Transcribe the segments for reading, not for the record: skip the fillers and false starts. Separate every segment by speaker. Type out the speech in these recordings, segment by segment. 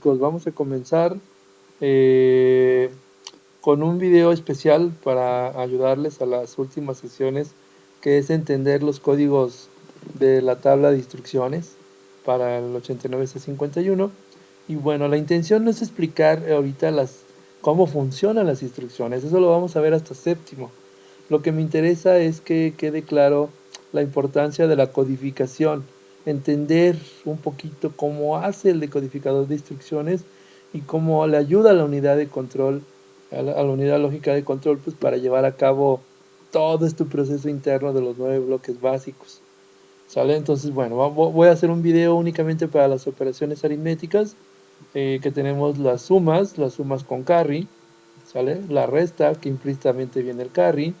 Speaker 1: chicos, vamos a comenzar con un video especial para ayudarles a las últimas sesiones, que es entender los códigos de la tabla de instrucciones para el 89C51. Y bueno, la intención no es explicar ahorita cómo funcionan las instrucciones, eso lo vamos a ver hasta séptimo. Lo que me interesa es que quede claro la importancia de la codificación, entender un poquito cómo hace el decodificador de instrucciones y cómo le ayuda a la unidad de control, a la unidad lógica de control, pues para llevar a cabo todo este proceso interno de los 9 bloques básicos. ¿Sale? Entonces, bueno, voy a hacer un video únicamente para las operaciones aritméticas, que tenemos las sumas con carry, ¿sale? La resta, que implícitamente viene el carry,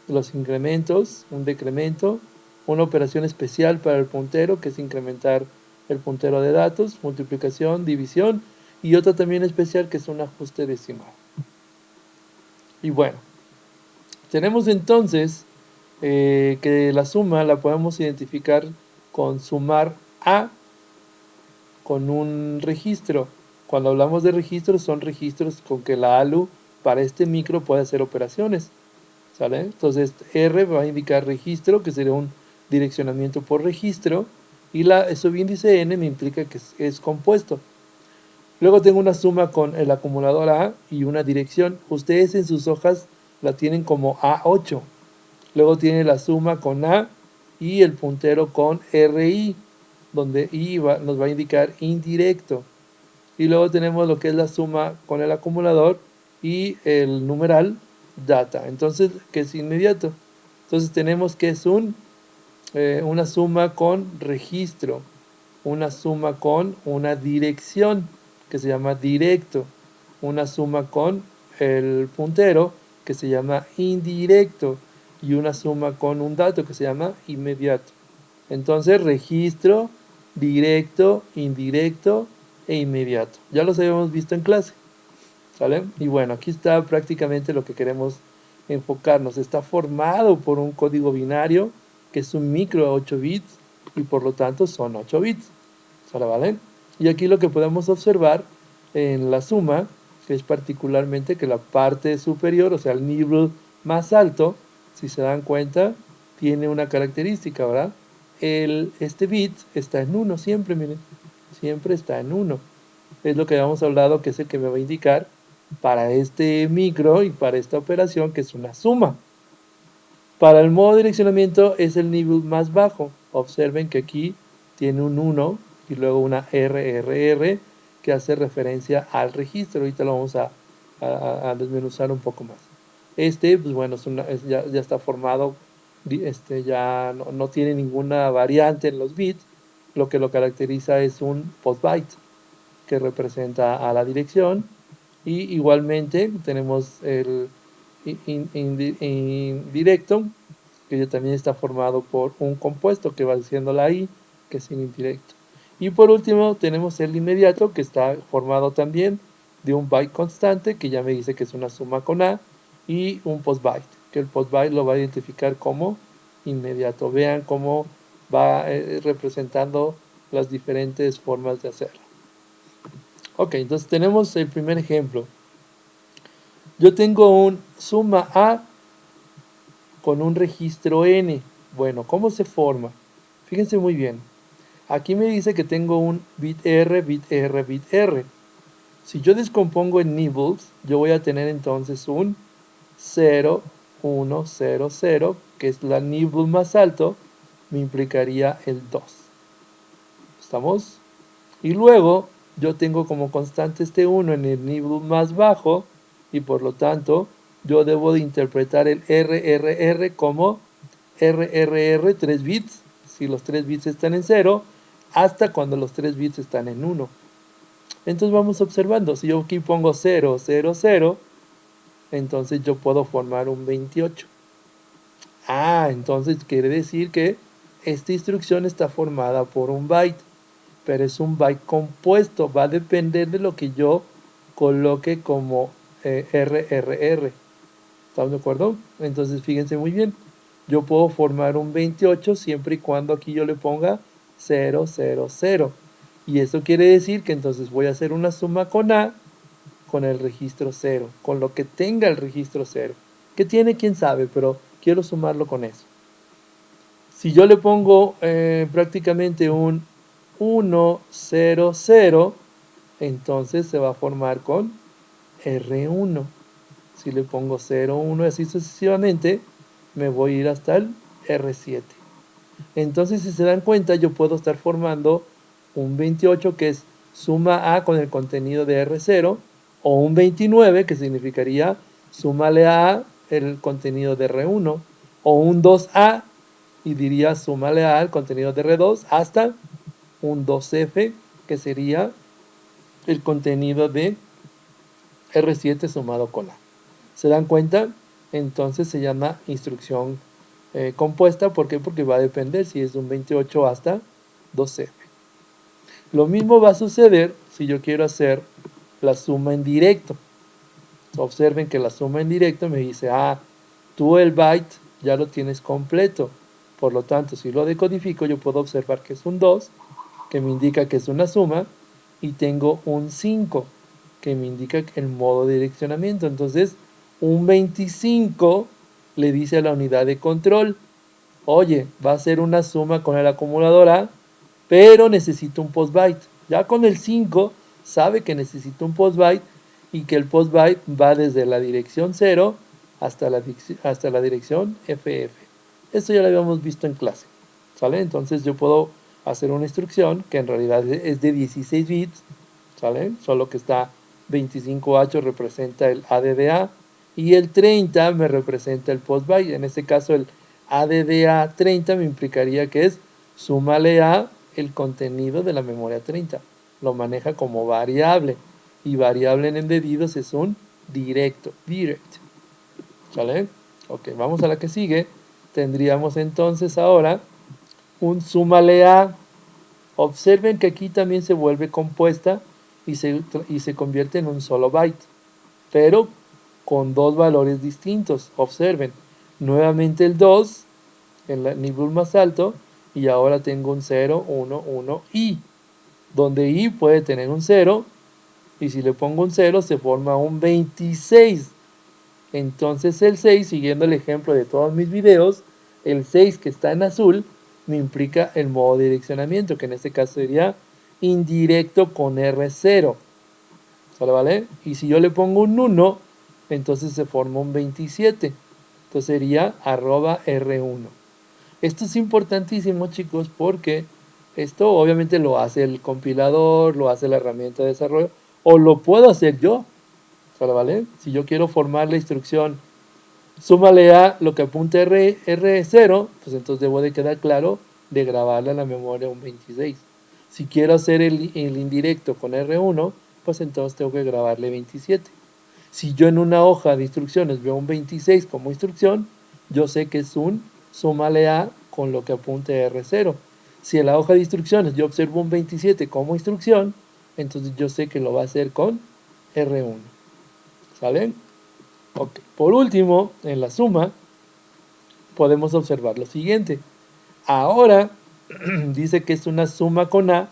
Speaker 1: los incrementos, un decremento, una operación especial para el puntero, que es incrementar el puntero de datos, multiplicación, división, y otra también especial, que es un ajuste decimal. Y bueno, tenemos entonces que la suma la podemos identificar con sumar a con un registro. Cuando hablamos de registros, son registros con que la ALU para este micro puede hacer operaciones, ¿sale? Entonces R va a indicar registro, que sería un direccionamiento por registro, y la subíndice N me implica que es compuesto. Luego tengo una suma con el acumulador A y una dirección. Ustedes en sus hojas la tienen como A8. Luego tiene la suma con A y el puntero con RI, donde I nos va a indicar indirecto. Y luego tenemos lo que es la suma con el acumulador y el numeral data. Entonces, que es inmediato. Entonces tenemos que es una suma con registro, una suma con una dirección, que se llama directo, una suma con el puntero, que se llama indirecto, y una suma con un dato, que se llama inmediato. Entonces, registro, directo, indirecto e inmediato. Ya los habíamos visto en clase, ¿sale? Y bueno, aquí está prácticamente lo que queremos enfocarnos. Está formado por un código binario, que es un micro a 8 bits, y por lo tanto son 8 bits, ¿sale? ¿Vale? Y aquí lo que podemos observar en la suma, que es particularmente que la parte superior, o sea, el nivel más alto, si se dan cuenta, tiene una característica, ¿verdad? Este bit está en 1 siempre, miren, siempre está en 1. Es lo que habíamos hablado, que es el que me va a indicar para este micro y para esta operación, que es una suma. Para el modo de direccionamiento es el nivel más bajo. Observen que aquí tiene un 1 y luego una RRR, que hace referencia al registro. Ahorita lo vamos a desmenuzar un poco más. Pues bueno, ya está formado, ya no tiene ninguna variante en los bits. Lo que lo caracteriza es un postbyte, que representa a la dirección, y igualmente tenemos el indirecto, que ya también está formado por un compuesto que va siendo la I, que es indirecto. Y por último tenemos el inmediato, que está formado también de un byte constante, que ya me dice que es una suma con A, y un postbyte, que el postbyte lo va a identificar como inmediato. Vean cómo va representando las diferentes formas de hacerlo. Ok, entonces tenemos el primer ejemplo. Yo tengo un suma A con un registro N. Bueno, ¿cómo se forma? Fíjense muy bien. Aquí me dice que tengo un bit R, bit R, bit R. Si yo descompongo en nibbles, yo voy a tener entonces un 0, 1, 0, 0, que es la nibble más alto, me implicaría el 2. ¿Estamos? Y luego yo tengo como constante este 1 en el nibble más bajo, y por lo tanto yo debo de interpretar el RRR como RRR 3 bits, si los 3 bits están en 0, hasta cuando los 3 bits están en 1. Entonces vamos observando, si yo aquí pongo 0, 0, 0, entonces yo puedo formar un 28. Entonces quiere decir que esta instrucción está formada por un byte, pero es un byte compuesto, va a depender de lo que yo coloque como RRR. ¿Estamos de acuerdo? Entonces fíjense muy bien, yo puedo formar un 28 siempre y cuando aquí yo le ponga 0, 0, 0. Y eso quiere decir que entonces voy a hacer una suma con A con el registro 0, con lo que tenga el registro 0. ¿Qué tiene? ¿Quién sabe? Pero quiero sumarlo con eso. Si yo le pongo prácticamente un 1, 0, 0, entonces se va a formar con R1. Si le pongo 0, 1 y así sucesivamente, me voy a ir hasta el R7. Entonces, si se dan cuenta, yo puedo estar formando un 28 que es suma A con el contenido de R0, o un 29 que significaría súmale a A el contenido de R1, o un 2A y diría súmale a A el contenido de R2, hasta un 2F que sería el contenido de R7 sumado con A. ¿Se dan cuenta? Entonces se llama instrucción compuesta. ¿Por qué? Porque va a depender si es de un 28 hasta 2F. Lo mismo va a suceder si yo quiero hacer la suma en directo. Observen que la suma en directo me dice, tú el byte ya lo tienes completo. Por lo tanto, si lo decodifico, yo puedo observar que es un 2, que me indica que es una suma, y tengo un 5, que me indica el modo de direccionamiento. Entonces, un 25 le dice a la unidad de control, oye, va a ser una suma con el acumulador A, pero necesito un postbyte. Ya con el 5 sabe que necesito un postbyte y que el postbyte va desde la dirección 0 hasta la dirección FF. Esto ya lo habíamos visto en clase, ¿sale? Entonces yo puedo hacer una instrucción que en realidad es de 16 bits, ¿sale? Solo que está 25H representa el ADDA y el 30 me representa el postbyte. En este caso el ADDA 30 me implicaría que es súmale a el contenido de la memoria 30. Lo maneja como variable y variable en embebidos es un directo, direct. ¿Sale? Ok, vamos a la que sigue. Tendríamos entonces ahora un súmale a. Observen que aquí también se vuelve compuesta y se convierte en un solo byte, pero con dos valores distintos. Observen, nuevamente el 2 en el nivel más alto y ahora tengo un 0, 1, 1, i, donde i puede tener un 0 y si le pongo un 0 se forma un 26. Entonces el 6, siguiendo el ejemplo de todos mis videos, el 6 que está en azul me implica el modo de direccionamiento, que en este caso sería indirecto con R0. ¿Sale, vale? Y si yo le pongo un 1, entonces se forma un 27. Entonces sería @R1. Esto es importantísimo, chicos, porque esto obviamente lo hace el compilador, lo hace la herramienta de desarrollo, o lo puedo hacer yo. ¿Sale, vale? Si yo quiero formar la instrucción súmale a lo que apunta R0, pues entonces debo de quedar claro de grabarle a la memoria un 26. Si quiero hacer el indirecto con R1, pues entonces tengo que grabarle 27. Si yo en una hoja de instrucciones veo un 26 como instrucción, yo sé que es un súmale a con lo que apunte R0. Si en la hoja de instrucciones yo observo un 27 como instrucción, entonces yo sé que lo va a hacer con R1. ¿Sale? Okay. Por último, en la suma, podemos observar lo siguiente. Ahora dice que es una suma con A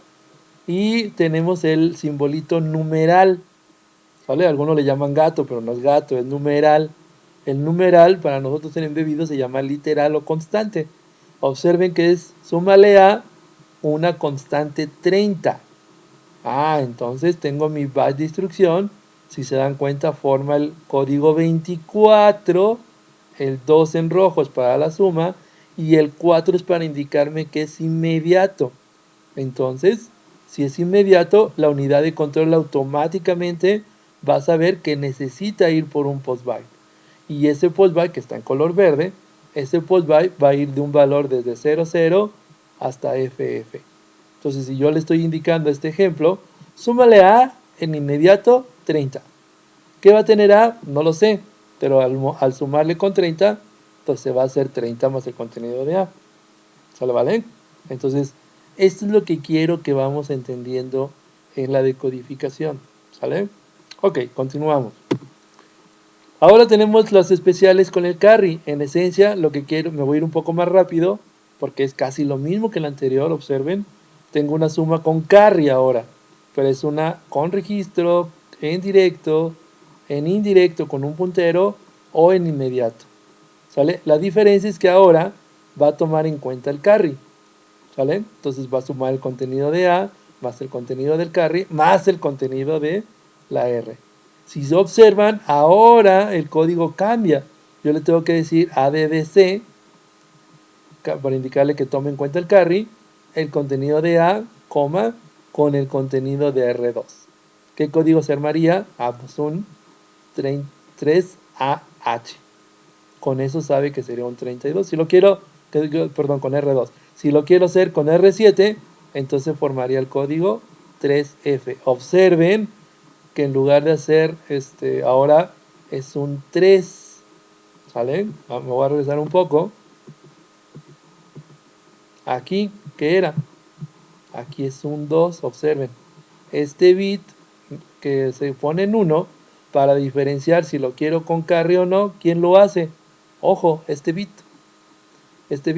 Speaker 1: y tenemos el simbolito numeral. ¿Vale? Algunos le llaman gato, pero no es gato, es numeral. El numeral para nosotros en embebido se llama literal o constante. Observen que es súmale a una constante 30. Entonces tengo mi byte de instrucción. Si se dan cuenta, forma el código 24. El 2 en rojo es para la suma y el 4 es para indicarme que es inmediato. Entonces, si es inmediato, la unidad de control automáticamente va a saber que necesita ir por un postbyte. Y ese postbyte que está en color verde, ese postbyte va a ir de un valor desde 00 hasta FF. Entonces, si yo le estoy indicando este ejemplo, súmale a en inmediato 30. ¿Qué va a tener A? No lo sé, pero al sumarle con 30, entonces va a ser 30 más el contenido de A. ¿Sale, vale? Entonces, esto es lo que quiero que vamos entendiendo en la decodificación. ¿Sale? Ok, continuamos. Ahora tenemos las especiales con el carry. En esencia, lo que quiero, me voy a ir un poco más rápido, porque es casi lo mismo que el anterior, observen. tengo una suma con carry ahora, pero es una con registro, en directo, en indirecto con un puntero o en inmediato, ¿sale? La diferencia es que ahora va a tomar en cuenta el carry, ¿sale? Entonces va a sumar el contenido de A más el contenido del carry más el contenido de la R. Si se observan, ahora el código cambia. Yo le tengo que decir ADDC para indicarle que tome en cuenta el carry, el contenido de A, coma, con el contenido de R2. ¿Qué código se armaría? Ah, pues un 3AH. Con eso sabe que sería un 32. Si lo quiero, perdón, con R2. Si lo quiero hacer con R7, entonces formaría el código 3F. Observen que en lugar de hacer ahora es un 3. ¿Sale? Me voy a regresar un poco. Aquí, ¿qué era? Aquí es un 2, observen. Este bit que se pone en 1, para diferenciar si lo quiero con carry o no, ¿quién lo hace? Ojo, este bit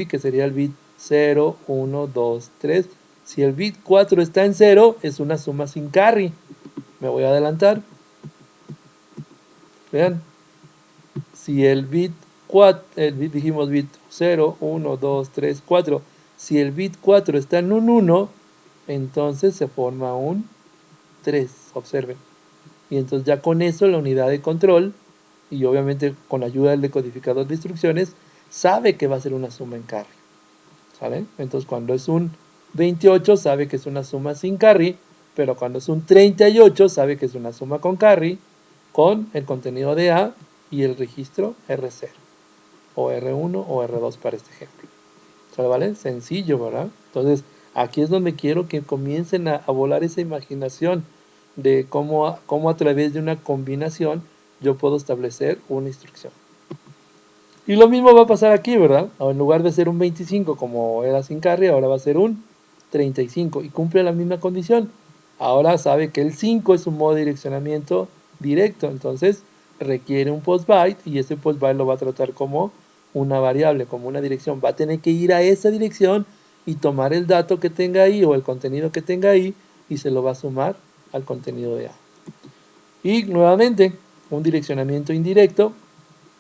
Speaker 1: que sería el bit 0, 1, 2, 3. Si el bit 4 está en 0, es una suma sin carry. Me voy a adelantar. Vean, si el bit 4, dijimos bit 0, 1, 2, 3, 4. Si el bit 4 está en un 1, entonces se forma un 3, observen. Y entonces ya con eso la unidad de control, y obviamente con ayuda del decodificador de instrucciones, sabe que va a ser una suma en carry. ¿Sale? Entonces cuando es un 28 sabe que es una suma sin carry, pero cuando es un 38 sabe que es una suma con carry, con el contenido de A y el registro R0, o R1 o R2 para este ejemplo. ¿Sale? ¿Vale? Sencillo, ¿verdad? Entonces aquí es donde quiero que comiencen a volar esa imaginación de cómo a través de una combinación yo puedo establecer una instrucción. Y lo mismo va a pasar aquí, ¿verdad? En lugar de ser un 25 como era sin carry, ahora va a ser un 35 y cumple la misma condición. Ahora sabe que el 5 es un modo de direccionamiento directo, entonces requiere un postbyte y ese postbyte lo va a tratar como una variable, como una dirección. Va a tener que ir a esa dirección y tomar el dato que tenga ahí o el contenido que tenga ahí y se lo va a sumar al contenido de A. Y nuevamente, un direccionamiento indirecto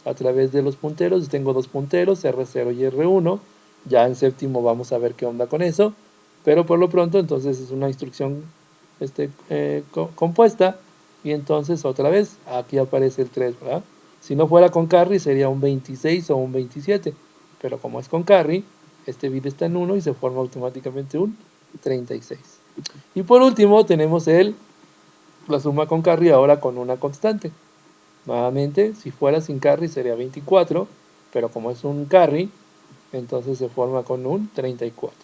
Speaker 1: a través de los punteros. Tengo dos punteros, R0 y R1. Ya en séptimo vamos a ver qué onda con eso. Pero por lo pronto, entonces es una instrucción compuesta. Y entonces otra vez, aquí aparece el 3, ¿verdad? Si no fuera con carry sería un 26 o un 27. Pero como es con carry, este bit está en 1 y se forma automáticamente un 36. Y por último tenemos la suma con carry ahora con una constante. Nuevamente, si fuera sin carry sería 24, pero como es un carry, entonces se forma con un 34.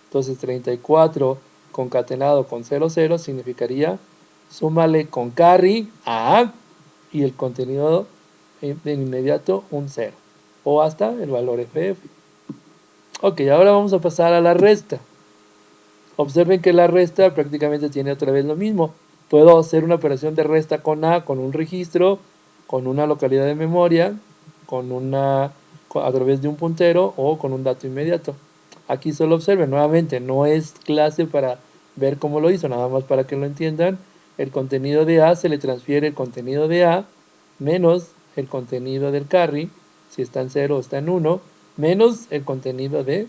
Speaker 1: Entonces 34 concatenado con 00 significaría súmale con carry a A y el contenido de inmediato un 0 o hasta el valor FF. Ok, ahora vamos a pasar a la resta. Observen que la resta prácticamente tiene otra vez lo mismo. Puedo hacer una operación de resta con A, con un registro, con una localidad de memoria, a través de un puntero o con un dato inmediato. Aquí solo observen, nuevamente, no es clase para ver cómo lo hizo, nada más para que lo entiendan. El contenido de A se le transfiere el contenido de A menos el contenido del carry, si está en 0 o está en 1, menos el contenido de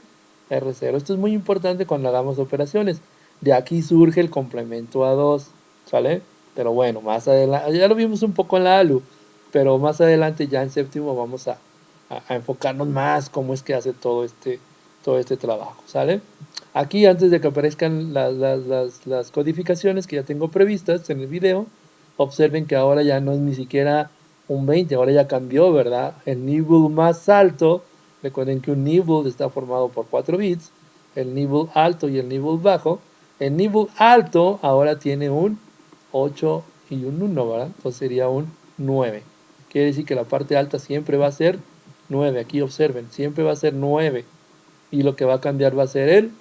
Speaker 1: R0. Esto es muy importante cuando hagamos operaciones. De aquí surge el complemento a 2, ¿sale? Pero bueno, más adelante, ya lo vimos un poco en la ALU, pero más adelante ya en séptimo vamos a enfocarnos más cómo es que hace todo este trabajo, ¿sale? Aquí antes de que aparezcan las codificaciones que ya tengo previstas en el video, observen que ahora ya no es ni siquiera un 20, ahora ya cambió, ¿verdad? El nibble más alto, recuerden que un nibble está formado por 4 bits, el nibble alto y el nibble bajo. El nibble alto ahora tiene un 8 y un 1, ¿verdad? Entonces sería un 9. Quiere decir que la parte alta siempre va a ser 9. Aquí observen, siempre va a ser 9. Y lo que va a cambiar va a ser el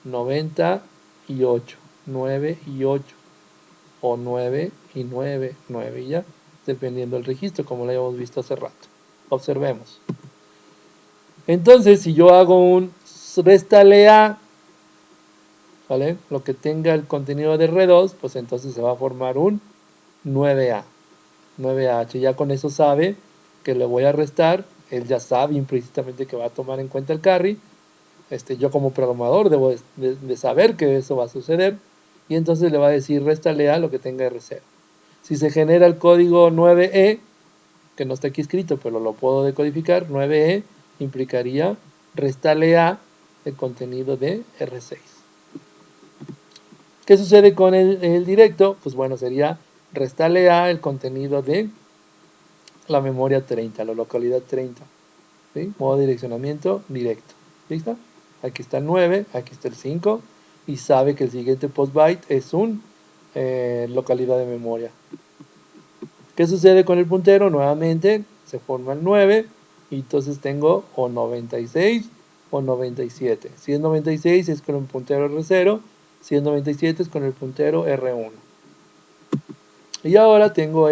Speaker 1: 98. 9 y 8. O 9 y 9, 9 y ya. Dependiendo del registro, como lo habíamos visto hace rato. Observemos. Entonces, si yo hago un réstale A ¿vale? Lo que tenga el contenido de R2, pues entonces se va a formar un 9A. 9H, ya con eso sabe que le voy a restar, él ya sabe implícitamente que va a tomar en cuenta el carry, yo como programador debo de saber que eso va a suceder, y entonces le va a decir réstale a lo que tenga R0. Si se genera el código 9E, que no está aquí escrito, pero lo puedo decodificar, 9E implicaría restarle a el contenido de R6. ¿Qué sucede con el directo? Pues bueno, sería restarle a el contenido de la memoria 30, la localidad 30. ¿Sí? Modo de direccionamiento directo. ¿Listo? Aquí está el 9, aquí está el 5 y sabe que el siguiente post byte es un localidad de memoria. ¿Qué sucede con el puntero? Nuevamente se forma el 9 y entonces tengo o 96 o 97. Si es 96 es con el puntero R0, si es 97 es con el puntero R1. Y ahora tengo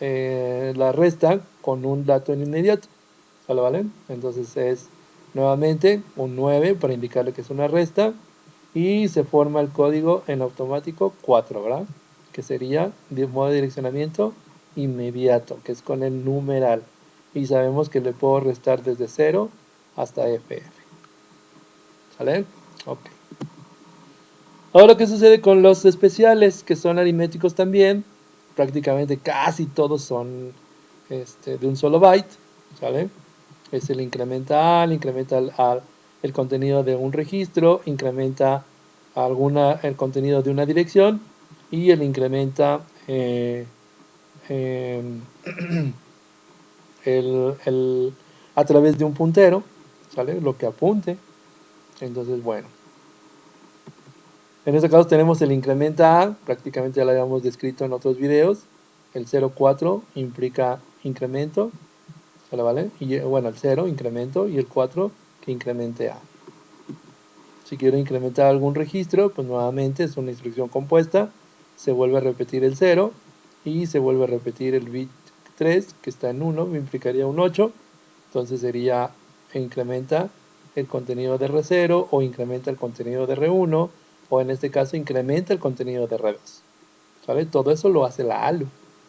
Speaker 1: la resta con un dato en inmediato. ¿Vale? Entonces es nuevamente un 9 para indicarle que es una resta y se forma el código en automático 4, ¿verdad? Que sería de modo de direccionamiento inmediato, que es con el numeral. Y sabemos que le puedo restar desde 0 hasta FF. ¿Sale? Ok. Ahora, ¿qué sucede con los especiales, que son aritméticos también? Prácticamente casi todos son de un solo byte, ¿sale? Es el incrementa A, el incrementa el contenido de un registro, incrementa el contenido de una dirección y el incrementa a través de un puntero, ¿sale? Lo que apunte. Entonces, bueno. En este caso tenemos el incrementa A, prácticamente ya lo habíamos descrito en otros videos. El 0,4 implica incremento, ¿vale? Y bueno, el 0, incremento, y el 4 que incremente A. Si quiero incrementar algún registro, pues nuevamente es una instrucción compuesta, se vuelve a repetir el 0 y se vuelve a repetir el bit 3 que está en 1, me implicaría un 8, entonces sería incrementa el contenido de R0 o incrementa el contenido de R1 o en este caso incrementa el contenido de R2. ¿Sabe? Todo eso lo hace la ALU.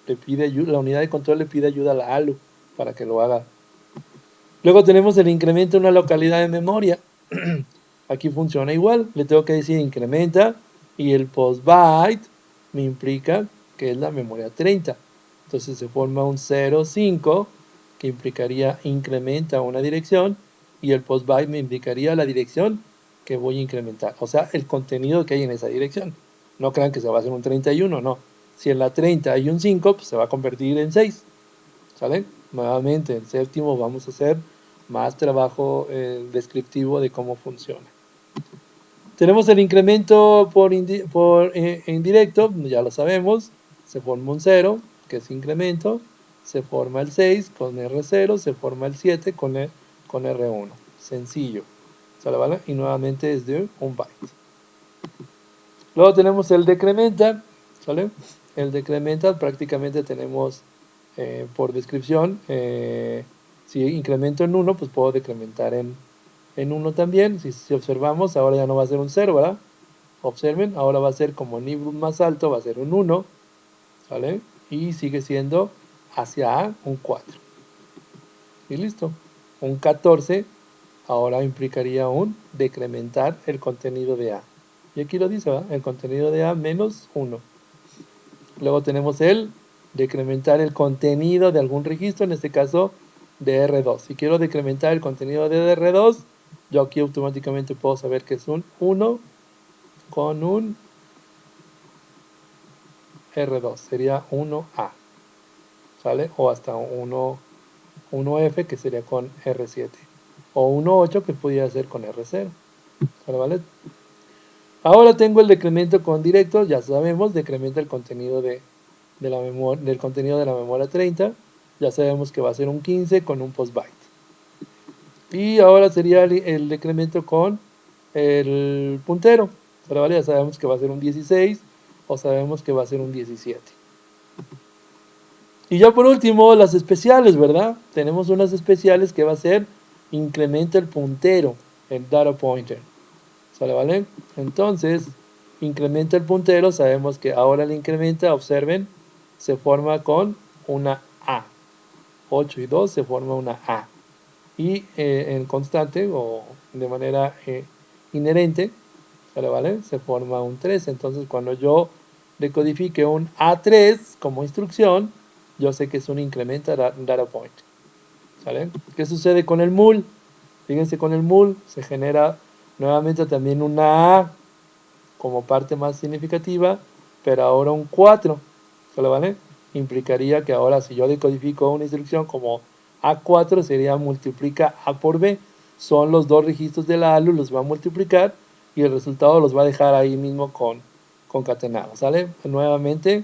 Speaker 1: La unidad de control le pide ayuda a la ALU para que lo haga. Luego tenemos el incremento en una localidad de memoria. Aquí funciona igual, le tengo que decir incrementa y el post byte me implica que es la memoria 30. Entonces se forma un 0,5 que implicaría incrementa una dirección y el post byte me indicaría la dirección que voy a incrementar, o sea, el contenido que hay en esa dirección. No crean que se va a hacer un 31, no. Si en la 30 hay un 5, pues se va a convertir en 6. ¿Sale? Nuevamente, en séptimo vamos a hacer más trabajo descriptivo de cómo funciona. Tenemos el incremento por indirecto, ya lo sabemos, se forma un 0, que es incremento, se forma el 6 con R0, se forma el 7 con R1. Sencillo. ¿Sale? ¿Vale? Y nuevamente es de un byte. Luego tenemos el decrementa, ¿sale? El decrementa prácticamente tenemos por descripción, si incremento en 1, pues puedo decrementar en 1 también. Si observamos, ahora ya no va a ser un 0, ¿verdad? Observen, ahora va a ser como nibus más alto, va a ser un 1, ¿sale? Y sigue siendo hacia A un 4. Y listo. Un 14 ahora implicaría un decrementar el contenido de A. Y aquí lo dice, ¿verdad? El contenido de A menos 1. Luego tenemos el decrementar el contenido de algún registro, en este caso de R2. Si quiero decrementar el contenido de R2, yo aquí automáticamente puedo saber que es un 1 con un R2, sería 1A, ¿sale? O hasta 1F que sería con R7, o 1.8 que podría ser con R0, ¿vale? Ahora tengo el decremento con directo, ya sabemos, decrementa el contenido del contenido de la memoria 30, ya sabemos que va a ser un 15 con un post byte. Y ahora sería el decremento con el puntero, ¿vale? Ya sabemos que va a ser un 16 o sabemos que va a ser un 17. Y ya por último, las especiales, ¿verdad? Tenemos unas especiales que va a ser incrementa el puntero, el data pointer, ¿Sale, vale? Entonces, incrementa el puntero, sabemos que ahora el incrementa, observen, se forma con una A. 8 y 2 se forma una A. Y en constante o de manera inherente, ¿sale, vale? Se forma un 3. Entonces, cuando yo decodifique un A3 como instrucción, yo sé que es un incrementa data point. ¿Sale? ¿Qué sucede con el mul? Fíjense, con el mul se genera nuevamente también una A como parte más significativa, pero ahora un 4. ¿Sale, vale? Implicaría que ahora si yo decodifico una instrucción como A4 sería multiplica A por B. Son los dos registros de la ALU, los va a multiplicar y el resultado los va a dejar ahí mismo concatenados. ¿Sale? Nuevamente,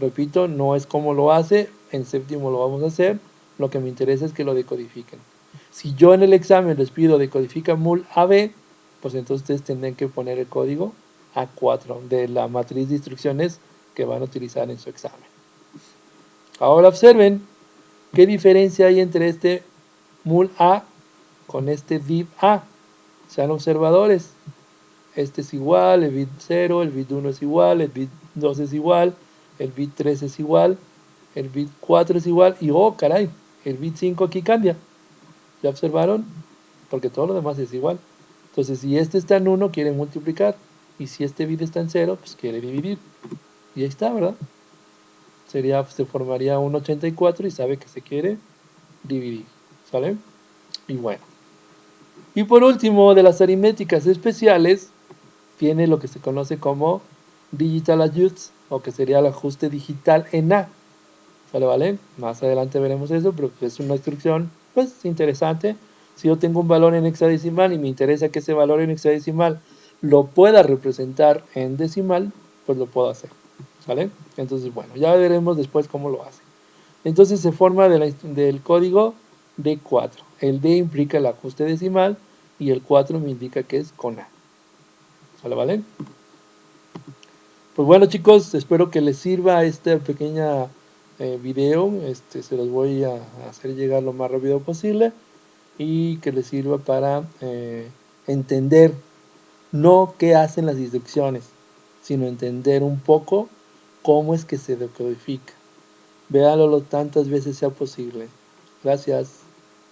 Speaker 1: repito, no es como lo hace, en séptimo lo vamos a hacer, lo que me interesa es que lo decodifiquen. Si yo en el examen les pido decodifica mul AB, pues entonces ustedes tendrán que poner el código A4 de la matriz de instrucciones que van a utilizar en su examen. Ahora observen qué diferencia hay entre este mul A con este div A. Sean observadores. Este es igual, el bit 0, el bit 1 es igual, el bit 2 es igual, el bit 3 es igual, el bit 4 es igual y oh caray, el bit 5 aquí cambia. ¿Ya observaron? Porque todo lo demás es igual. Entonces, si este está en 1, quiere multiplicar. Y si este bit está en 0, pues quiere dividir. Y ahí está, ¿verdad? Se formaría un 84 y sabe que se quiere dividir. ¿Sale? Y bueno. Y por último, de las aritméticas especiales, tiene lo que se conoce como Digital Adjust, o que sería el ajuste digital en A. ¿Sale, vale? Más adelante veremos eso, pero es una instrucción, pues, interesante. Si yo tengo un valor en hexadecimal y me interesa que ese valor en hexadecimal lo pueda representar en decimal, pues lo puedo hacer. ¿Sale? Entonces, bueno, ya veremos después cómo lo hace. Entonces se forma del código D4. El D implica el ajuste decimal y el 4 me indica que es con A. ¿Sale, vale? Pues bueno, chicos, espero que les sirva esta pequeña video. Se los voy a hacer llegar lo más rápido posible y que les sirva para entender no qué hacen las instrucciones, sino entender un poco cómo es que se decodifica. Véanlo tantas veces sea posible. Gracias.